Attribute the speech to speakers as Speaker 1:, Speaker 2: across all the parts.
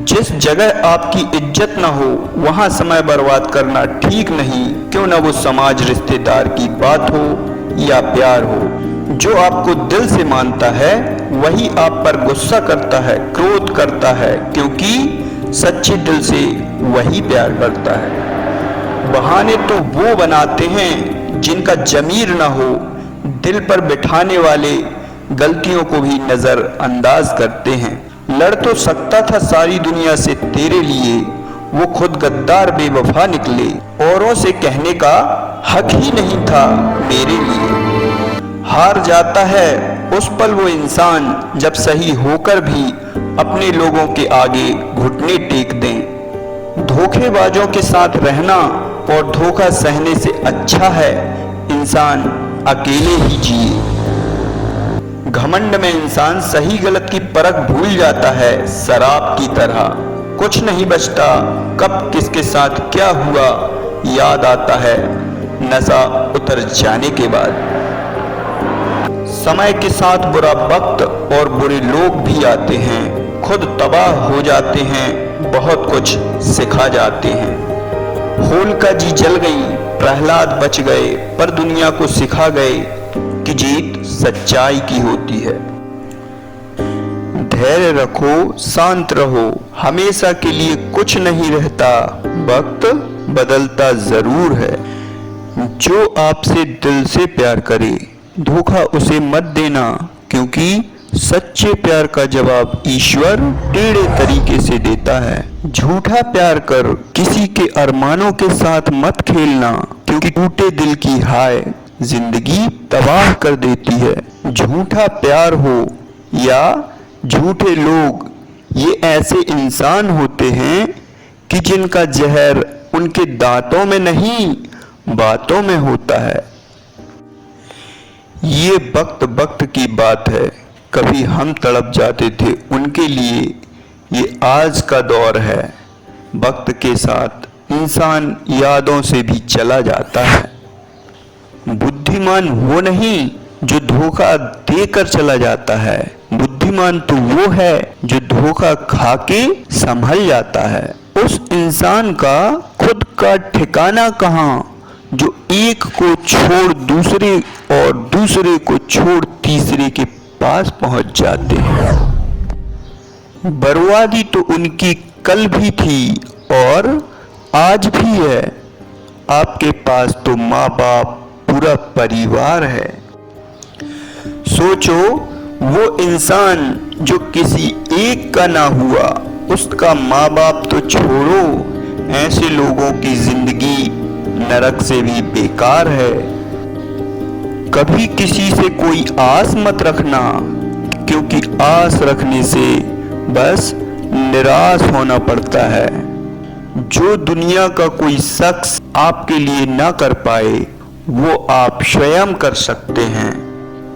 Speaker 1: जिस जगह आपकी इज्जत न हो वहां समय बर्बाद करना ठीक नहीं, क्यों न वो समाज रिश्तेदार की बात हो या प्यार हो। जो आपको दिल से मानता है वही आप पर गुस्सा करता है, क्रोध करता है, क्योंकि सच्चे दिल से वही प्यार करता है। बहाने तो वो बनाते हैं जिनका ज़मीर न हो, दिल पर बिठाने वाले गलतियों को भी नज़रअंदाज करते हैं। लड़ तो सकता था सारी दुनिया से तेरे लिए, वो खुद गद्दार बेवफा निकले, औरों से कहने का हक ही नहीं था मेरे लिए। हार जाता है उस पल वो इंसान जब सही होकर भी अपने लोगों के आगे घुटने टेक दें। धोखेबाजों के साथ रहना और धोखा सहने से अच्छा है इंसान अकेले ही जिए। घमंड में इंसान सही गलत की परख भूल जाता है, शराब की तरह कुछ नहीं बचता, कब किसके साथ क्या हुआ याद आता है नशा उतर जाने के बाद। समय के साथ बुरा वक्त और बुरे लोग भी आते हैं, खुद तबाह हो जाते हैं, बहुत कुछ सिखा जाते हैं। होलिका जी जल गई, प्रहलाद बच गए, पर दुनिया को सिखा गए कि जीत सच्चाई की होती है। धैर्य रखो, शांत रहो, हमेशा के लिए कुछ नहीं रहता, वक्त बदलता जरूर है। जो आपसे दिल से प्यार करे धोखा उसे मत देना, क्योंकि सच्चे प्यार का जवाब ईश्वर टेढ़े तरीके से देता है। झूठा प्यार कर किसी के अरमानों के साथ मत खेलना, क्योंकि टूटे दिल की हाय जिंदगी तबाह कर देती है। झूठा प्यार हो या झूठे लोग, ये ऐसे इंसान होते हैं कि जिनका जहर उनके दांतों में नहीं बातों में होता है। ये वक्त वक्त की बात है, कभी हम तड़प जाते थे उनके लिए, ये आज का दौर है। वक्त के साथ इंसान यादों से भी चला जाता है। बुद्धिमान वो नहीं जो धोखा देकर चला जाता है, बुद्धिमान तो वो है जो धोखा खाके संभल जाता है। उस इंसान का खुद का ठिकाना कहाँ जो एक को छोड़ दूसरे और दूसरे को छोड़ तीसरे के पास पहुंच जाते हैं। बर्बादी तो उनकी कल भी थी और आज भी है। आपके पास तो माँ बाप पूरा परिवार है। सोचो वो इंसान जो किसी एक का ना हुआ, उसका माँ बाप तो छोड़ो, ऐसे लोगों की जिंदगी नरक से भी बेकार है। कभी किसी से कोई आस मत रखना, क्योंकि आस रखने से बस निराश होना पड़ता है। जो दुनिया का कोई शख्स आपके लिए ना कर पाए वो आप स्वयं कर सकते हैं।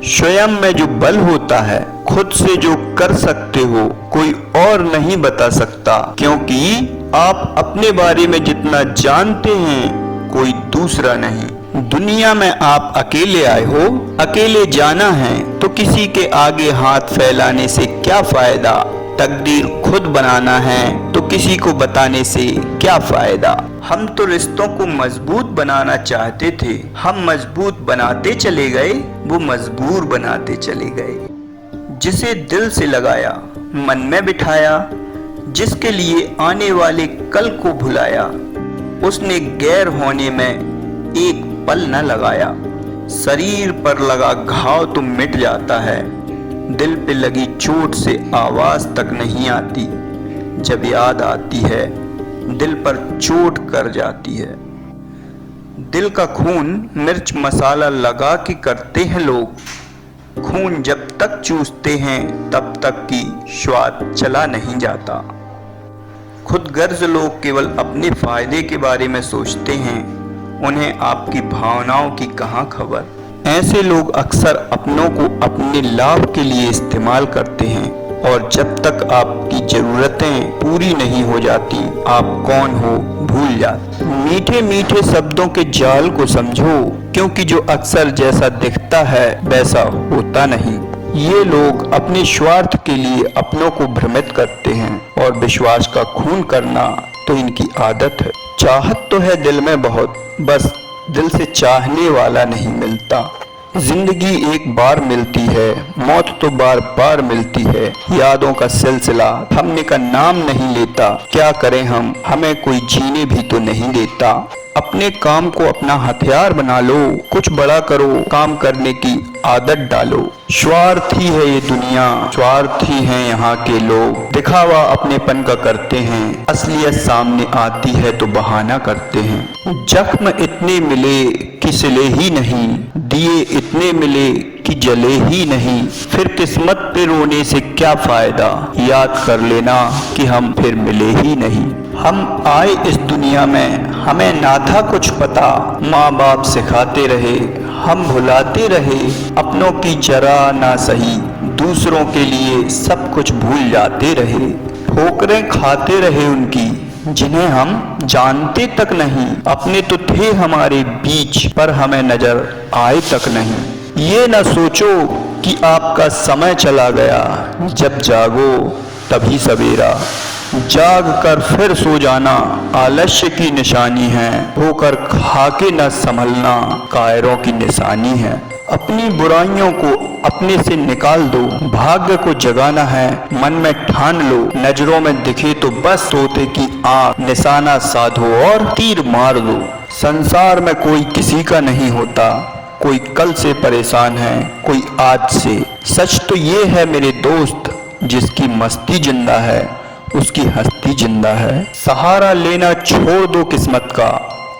Speaker 1: स्वयं में जो बल होता है, खुद से जो कर सकते हो कोई और नहीं बता सकता, क्योंकि आप अपने बारे में जितना जानते हैं कोई दूसरा नहीं। दुनिया में आप अकेले आए हो, अकेले जाना है, तो किसी के आगे हाथ फैलाने से क्या फायदा। तकदीर खुद बनाना है तो किसी को बताने से क्या फायदा। हम तो रिश्तों को मजबूत बनाना चाहते थे, हम मजबूत बनाते चले गए, वो मजबूर बनाते चले गए। जिसे दिल से लगाया, मन में बिठाया, जिसके लिए आने वाले कल को भुलाया, उसने गैर होने में एक पल न लगाया। शरीर पर लगा घाव तो मिट जाता है, दिल पे लगी चोट से आवाज तक नहीं आती। जब याद आती है दिल पर चोट कर जाती है। दिल का खून मिर्च मसाला लगा के करते हैं लोग, खून जब तक चूसते हैं तब तक की स्वाद चला नहीं जाता। खुद गर्ज लोग केवल अपने फायदे के बारे में सोचते हैं, उन्हें आपकी भावनाओं की कहाँ खबर। ऐसे लोग अक्सर अपनों को अपने लाभ के लिए इस्तेमाल करते हैं, और जब तक आपकी जरूरतें पूरी नहीं हो जाती आप कौन हो भूल जाते। मीठे मीठे शब्दों के जाल को समझो, क्योंकि जो अक्सर जैसा दिखता है वैसा होता नहीं। ये लोग अपने स्वार्थ के लिए अपनों को भ्रमित करते हैं और और विश्वास का खून करना तो इनकी आदत है। चाहत तो है दिल में बहुत, बस दिल से चाहने वाला नहीं मिलता। जिंदगी एक बार मिलती है, मौत तो बार बार मिलती है। यादों का सिलसिला थमने का नाम नहीं लेता। क्या करें हम, हमें कोई जीने भी तो नहीं देता। अपने काम को अपना हथियार बना लो, कुछ बड़ा करो, काम करने की आदत डालो। स्वार्थी है ये दुनिया, स्वार्थी हैं यहाँ के लोग। दिखावा अपनेपन का करते हैं, असलियत सामने आती है तो बहाना करते हैं। जख्म इतने मिले कि सिले ही नहीं, दिए इतने मिले कि जले ही नहीं। फिर किस्मत पे रोने से क्या फायदा, याद कर लेना कि हम फिर मिले ही नहीं। हम आए इस दुनिया में, हमें ना था कुछ पता। माँ बाप सिखाते रहे, हम भुलाते रहे। अपनों की जरा ना सही, दूसरों के लिए सब कुछ भूल जाते रहे। ठोकरें खाते रहे उनकी, जिन्हें हम जानते तक नहीं। अपने तो थे हमारे बीच, पर हमें नजर आए तक नहीं। ये न सोचो कि आपका समय चला गया, जब जागो तभी सवेरा। जाग कर फिर सो जाना आलस्य की निशानी है। होकर खाके न संभलना कायरों की निशानी है। अपनी बुराइयों को अपने से निकाल दो, भाग्य को जगाना है मन में ठान लो। नजरों में दिखे तो बस तोते की आंख, निशाना साधो और तीर मार दो। संसार में कोई किसी का नहीं होता, कोई कल से परेशान है, कोई आज से। सच तो ये है मेरे दोस्त, जिसकी मस्ती जिंदा है उसकी हस्ती जिंदा है। सहारा लेना छोड़ दो किस्मत का,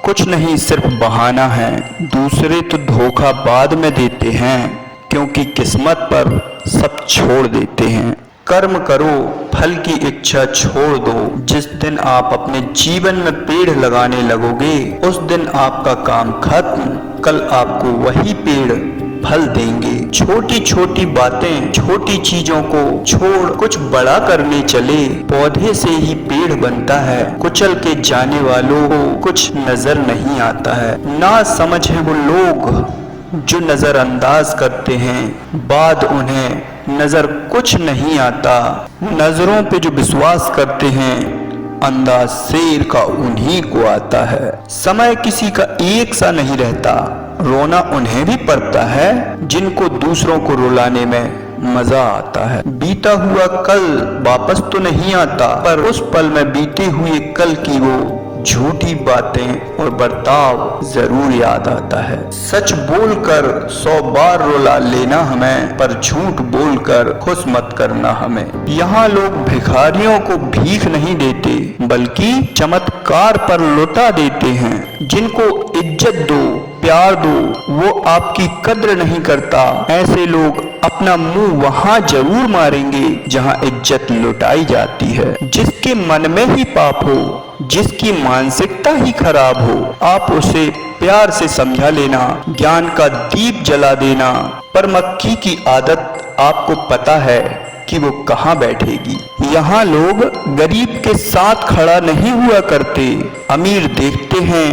Speaker 1: कुछ नहीं सिर्फ बहाना है। दूसरे तो धोखा बाद में देते हैं, क्योंकि किस्मत पर सब छोड़ देते हैं। कर्म करो, फल की इच्छा छोड़ दो। जिस दिन आप अपने जीवन में पेड़ लगाने लगोगे, उस दिन आपका काम खत्म। कल आपको वही पेड़ फल देंगे। छोटी छोटी बातें, छोटी चीजों को छोड़ कुछ बड़ा करने चले। पौधे से ही पेड़ बनता है, कुचल के जाने वालों को कुछ नजर नहीं आता है। ना समझ है वो लोग जो नजरअंदाज करते हैं, बाद उन्हें नजर कुछ नहीं आता। नजरों पे जो विश्वास करते हैं, अंदाज शेर का उन्हीं को आता है। समय किसी का एक सा नहीं रहता, रोना उन्हें भी पड़ता है जिनको दूसरों को रुलाने में मजा आता है। बीता हुआ कल वापस तो नहीं आता, पर उस पल में बीते हुए कल की वो झूठी बातें और बर्ताव जरूर याद आता है। सच बोलकर 100 बार रुला लेना हमें, पर झूठ बोलकर खुश मत करना हमें। यहाँ लोग भिखारियों को भीख नहीं देते, बल्कि चमत्कार पर लौटा देते हैं। जिनको इज्जत दो, प्यार दो, वो आपकी कद्र नहीं करता। ऐसे लोग अपना मुंह वहां जरूर मारेंगे जहां इज्जत लुटाई जाती है। जिसके मन में ही पाप हो, जिसकी मानसिकता ही खराब हो, आप उसे प्यार से समझा लेना, ज्ञान का दीप जला देना। पर मक्खी की आदत आपको पता है कि वो कहाँ बैठेगी। यहाँ लोग गरीब के साथ खड़ा नहीं हुआ करते, अमीर देखते हैं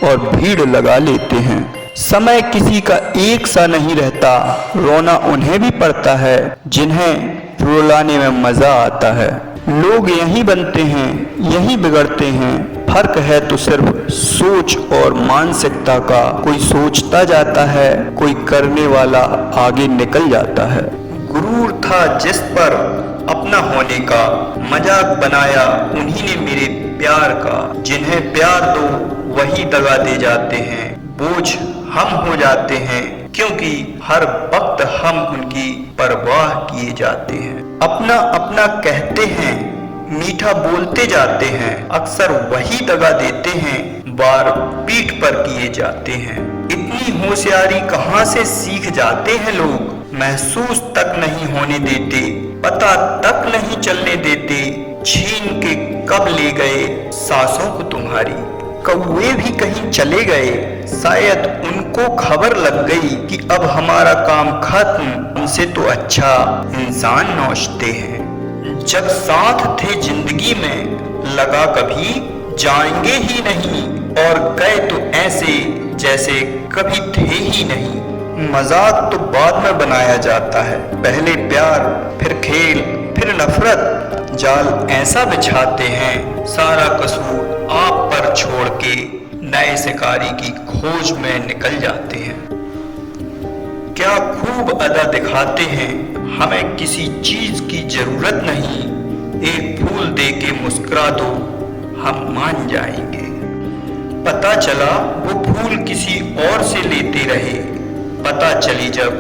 Speaker 1: और भीड़ लगा लेते हैं। समय किसी का एक सा नहीं रहता, रोना उन्हें भी पड़ता है जिन्हें रुलाने में मजा आता है। लोग यहीं बनते हैं, यहीं बिगड़ते हैं। फर्क है तो सिर्फ सोच और मानसिकता का। कोई सोचता जाता है, कोई करने वाला आगे निकल जाता है। गुरूर था जिस पर अपना होने का, मजाक बनाया उन्हीं ने मेरे प्यार का। जिन्हें प्यार दो वही दगा दे जाते हैं, बोझ हम हो जाते हैं, क्योंकि हर वक्त हम उनकी परवाह किए जाते हैं। अपना अपना कहते हैं, मीठा बोलते जाते हैं, अक्सर वही दगा देते हैं, बार पीठ पर किए जाते हैं। इतनी होशियारी कहाँ से सीख जाते हैं लोग, महसूस तक नहीं होने देते, पता तक नहीं चलने देते। छीन के कब ले गए सांसों को तुम्हारी, कौवे भी कहीं चले गए, शायद उनको खबर लग गई कि अब हमारा काम खत्म, हमसे तो अच्छा इंसान नौचते हैं। जब साथ थे जिंदगी में लगा कभी जाएंगे ही नहीं, और गए तो ऐसे जैसे कभी थे ही नहीं। मजाक तो बाद में बनाया जाता है, पहले प्यार, फिर खेल, फिर नफरत। जाल ऐसा बिछाते हैं, सारा कसूर आप पर छोड़ के नए शिकारी की खोज में निकल जाते हैं। क्या खूब अदा दिखाते हैं, हमें किसी चीज की जरूरत नहीं, एक फूल दे के मुस्कुरा दो हम मान जाएंगे। पता चला वो फूल किसी और से लेते रहे, पता चली जब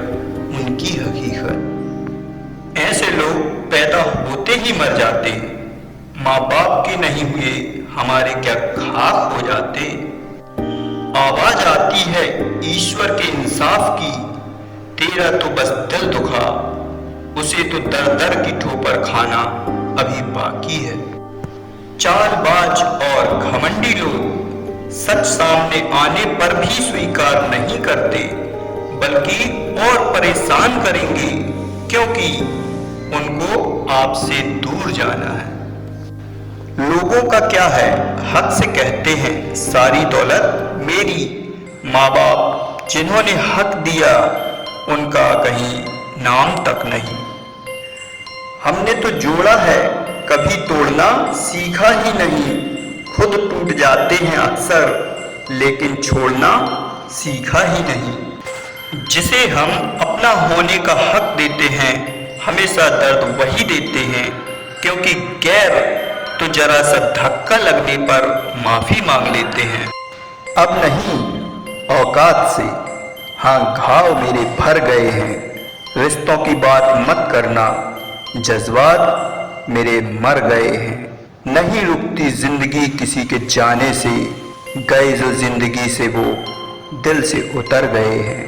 Speaker 1: उनकी हकीकत। ऐसे लोग पैदा होते ही मर जाते, माँ बाप के नहीं हुए हमारे क्या खाक हो जाते। आवाज आती है ईश्वर के इंसाफ की, तेरा तो बस दिल दुखा, उसे तो दर दर की ठोकर खाना अभी बाकी है। चालबाज और घमंडी लोग सच सामने आने पर भी स्वीकार नहीं करते, बल्कि और परेशान करेंगे, क्योंकि उनको आपसे दूर जाना है। लोगों का क्या है, हक से कहते हैं सारी दौलत मेरी, माँ बाप जिन्होंने हक दिया उनका कहीं नाम तक नहीं। हमने तो जोड़ा है कभी तोड़ना सीखा ही नहीं, खुद टूट जाते हैं अक्सर लेकिन छोड़ना सीखा ही नहीं। जिसे हम अपना होने का हक देते हैं हमेशा दर्द वही देते हैं, क्योंकि गैर तो जरा सा धक्का लगने पर माफी मांग लेते हैं। अब नहीं औकात से, हाँ घाव मेरे भर गए हैं, रिश्तों की बात मत करना, जज्बात मेरे मर गए हैं। नहीं रुकती जिंदगी किसी के जाने से, गए जो जिंदगी से वो दिल से उतर गए हैं।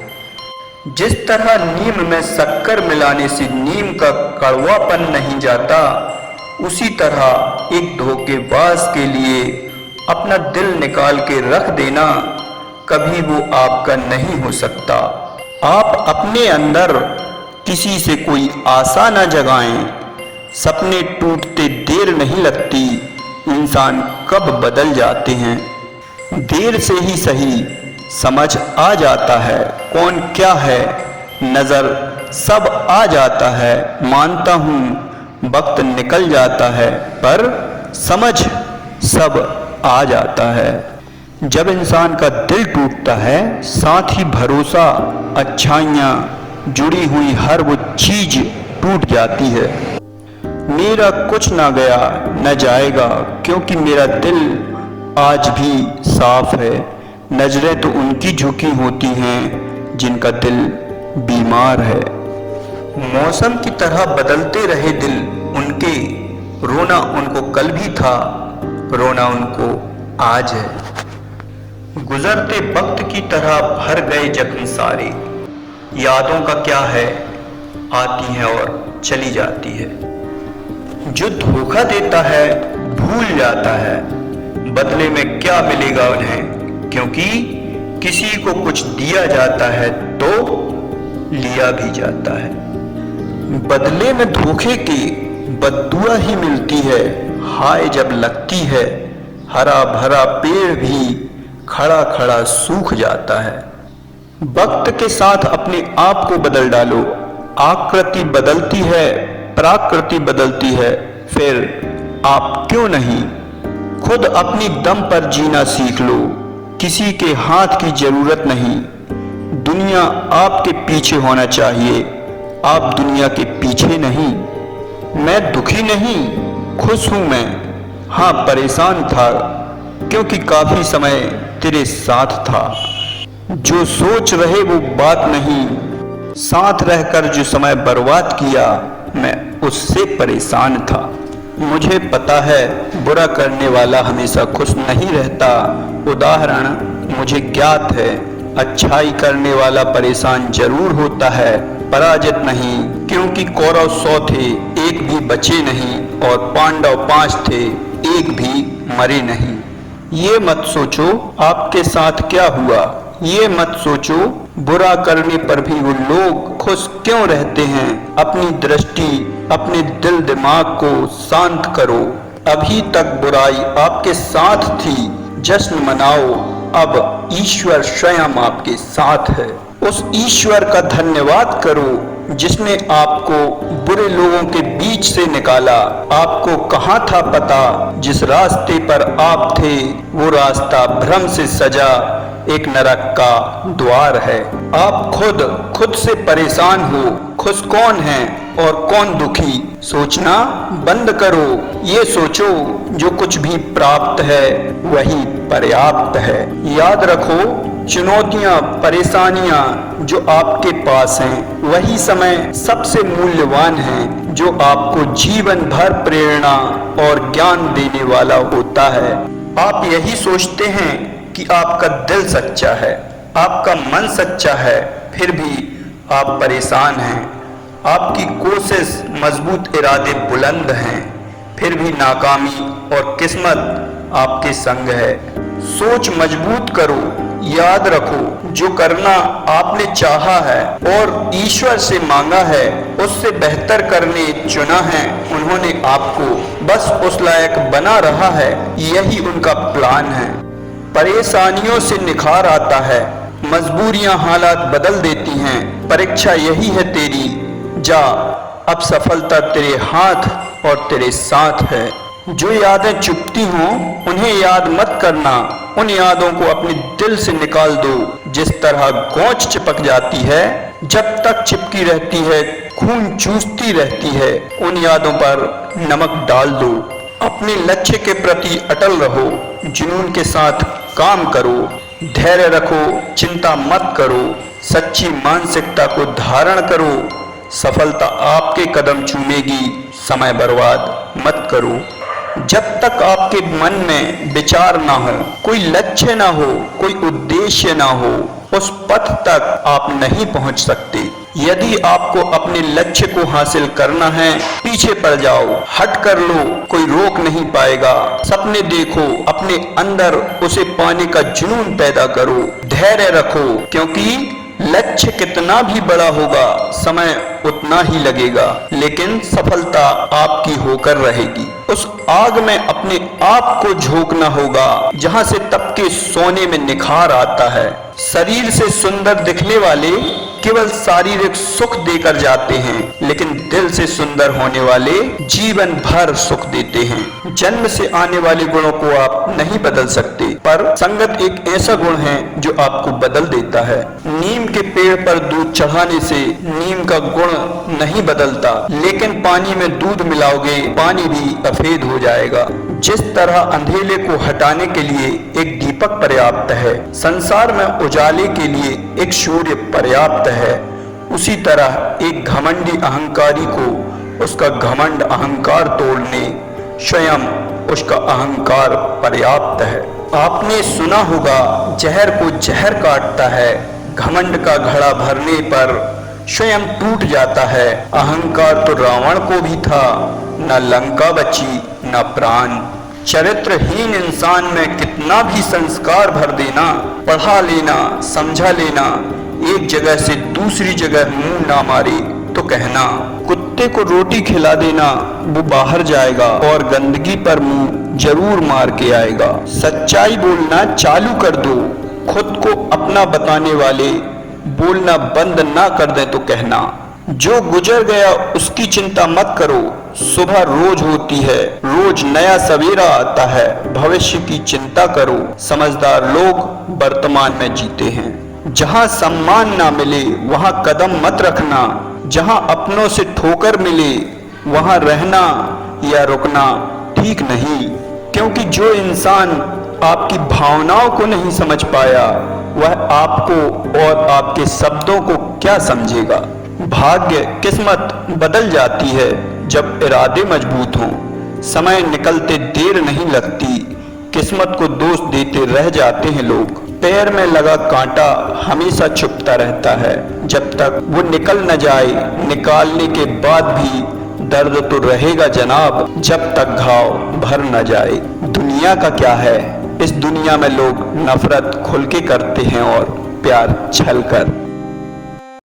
Speaker 1: जिस तरह नीम में शक्कर मिलाने से नीम का कड़वापन नहीं जाता, उसी तरह एक धोखेबाज के लिए अपना दिल निकाल के रख देना कभी वो आपका नहीं हो सकता। आप अपने अंदर किसी से कोई आशा न जगाएं, सपने टूटते देर नहीं लगती, इंसान कब बदल जाते हैं। देर से ही सही समझ आ जाता है कौन क्या है, नजर सब आ जाता है, मानता हूँ वक्त निकल जाता है पर समझ सब आ जाता है। जब इंसान का दिल टूटता है साथ ही भरोसा, अच्छाइयाँ जुड़ी हुई हर वो चीज टूट जाती है। मेरा कुछ ना गया न जाएगा, क्योंकि मेरा दिल आज भी साफ है। नजरें तो उनकी झुकी होती हैं जिनका दिल बीमार है। मौसम की तरह बदलते रहे दिल उनके, रोना उनको कल भी था, रोना उनको आज है। गुजरते वक्त की तरह भर गए जख्म सारे, यादों का क्या है, आती हैं और चली जाती है। जो धोखा देता है भूल जाता है, बदले में क्या मिलेगा उन्हें, क्योंकि किसी को कुछ दिया जाता है तो लिया भी जाता है। बदले में धोखे की बद्दुआ ही मिलती है, हाय जब लगती है, हरा भरा पेड़ भी खड़ा खड़ा सूख जाता है। वक्त के साथ अपने आप को बदल डालो, आकृति बदलती है, प्राकृति बदलती है, फिर आप क्यों नहीं खुद अपनी दम पर जीना सीख लो। किसी के हाथ की जरूरत नहीं, दुनिया आपके पीछे होना चाहिए, आप दुनिया के पीछे नहीं। मैं दुखी नहीं, खुश हूं मैं, हाँ परेशान था, क्योंकि काफी समय तेरे साथ था। जो सोच रहे वो बात नहीं, साथ रहकर जो समय बर्बाद किया मैं उससे परेशान था। मुझे पता है बुरा करने वाला हमेशा खुश नहीं रहता, उदाहरण मुझे ज्ञात है। अच्छाई करने वाला परेशान जरूर होता है, पराजित नहीं, क्योंकि कौरव 100 थे एक भी बचे नहीं, और पांडव 5 थे एक भी मरे नहीं। ये मत सोचो आपके साथ क्या हुआ, ये मत सोचो बुरा करने पर भी वो लोग खुश क्यों रहते हैं। अपनी दृष्टि, अपने दिल दिमाग को शांत करो। अभी तक बुराई आपके साथ थी, जश्न मनाओ, अब ईश्वर स्वयं आपके साथ है। उस ईश्वर का धन्यवाद करो जिसने आपको बुरे लोगों के बीच से निकाला। आपको कहाँ था पता, जिस रास्ते पर आप थे वो रास्ता भ्रम से सजा एक नरक का द्वार है। आप खुद से परेशान हो, खुद कौन है और कौन दुखी, सोचना बंद करो। ये सोचो जो कुछ भी प्राप्त है वही पर्याप्त है। याद रखो चुनौतियां, परेशानियां जो आपके पास हैं वही समय सबसे मूल्यवान है, जो आपको जीवन भर प्रेरणा और ज्ञान देने वाला होता है। आप यही सोचते हैं कि आपका दिल सच्चा है, आपका मन सच्चा है, फिर भी आप परेशान हैं। आपकी कोशिश, मजबूत इरादे बुलंद हैं, फिर भी नाकामी और किस्मत आपके संग है। सोच मजबूत करो, याद रखो जो करना आपने चाहा है और ईश्वर से मांगा है उससे बेहतर करने चुना है। उन्होंने आपको बस उस लायक बना रहा है, यही उनका प्लान है। परेशानियों से निखार आता है, मजबूरियां हालात बदल देती हैं। परीक्षा यही है तेरी, जा अब सफलता तेरे हाथ और तेरे साथ है। जो यादें चुपती हों उन्हें याद मत करना, उन यादों को अपने दिल से निकाल दो। जिस तरह गोंच चिपक जाती है, जब तक चिपकी रहती है खून चूसती रहती है। उन यादों पर नमक डाल दो। अपने लक्ष्य के प्रति अटल रहो, जुनून के साथ काम करो, धैर्य रखो, चिंता मत करो, सच्ची मानसिकता को धारण करो। सफलता आपके कदम चूमेगी, समय बर्बाद मत करो। जब तक आपके मन में विचार ना हो, कोई लक्ष्य ना हो, कोई उद्देश्य ना हो, उस पथ तक आप नहीं पहुंच सकते। यदि आपको अपने लक्ष्य को हासिल करना है, पीछे पड़ जाओ, हट कर लो, कोई रोक नहीं पाएगा। सपने देखो, अपने अंदर उसे पाने का जुनून पैदा करो, धैर्य रखो, क्योंकि लक्ष्य कितना भी बड़ा होगा समय उतना ही लगेगा, लेकिन सफलता आपकी होकर रहेगी। उस आग में अपने आप को झोंकना होगा जहां से तपके सोने में निखार आता है। शरीर से सुंदर दिखने वाले केवल शारीरिक सुख देकर जाते हैं, लेकिन दिल से सुंदर होने वाले जीवन भर सुख देते हैं। जन्म से आने वाले गुणों को आप नहीं बदल सकते, पर संगत एक ऐसा गुण है जो आपको बदल देता है। नीम के पेड़ पर दूध चढ़ाने से नीम का गुण नहीं बदलता, लेकिन पानी में दूध मिलाओगे पानी भी सफेद हो जाएगा। जिस तरह अंधेरे को हटाने के लिए एक दीपक पर्याप्त है, संसार में उजाले के लिए एक सूर्य पर्याप्त है, उसी तरह एक घमंडी अहंकारी को उसका घमंड अहंकार तोड़ने स्वयं उसका अहंकार पर्याप्त है। आपने सुना होगा जहर को जहर काटता है, घमंड का घड़ा भरने पर स्वयं टूट जाता है। अहंकार तो रावण को भी था, न लंका बची न प्राण। चरित्रहीन इंसान में कितना भी संस्कार भर देना, पढ़ा लेना, समझा लेना, एक जगह से दूसरी जगह मुंह ना मारे तो कहना। कुत्ते को रोटी खिला देना, वो बाहर जाएगा और गंदगी पर मुंह जरूर मार के आएगा। सच्चाई बोलना चालू कर दो, खुद को अपना बताने वाले बोलना बंद ना कर दे तो कहना। जो गुजर गया उसकी चिंता मत करो, सुबह रोज होती है, रोज नया सवेरा आता है। भविष्य की चिंता करो, समझदार लोग वर्तमान में जीते हैं। जहां सम्मान ना मिले वहां कदम मत रखना, जहां अपनों से ठोकर मिले वहां रहना या रुकना ठीक नहीं, क्योंकि जो इंसान आपकी भावनाओं को नहीं समझ पाया वह आपको और आपके शब्दों को क्या समझेगा। भाग्य, किस्मत बदल जाती है जब इरादे मजबूत हों। समय निकलते देर नहीं लगती, किस्मत को दोष देते रह जाते हैं लोग। पैर में लगा कांटा हमेशा चुभता रहता है जब तक वो निकल न जाए। निकालने के बाद भी दर्द तो रहेगा जनाब, जब तक घाव भर न जाए। दुनिया का क्या है, इस दुनिया में लोग नफरत खुल के करते हैं और प्यार छल कर।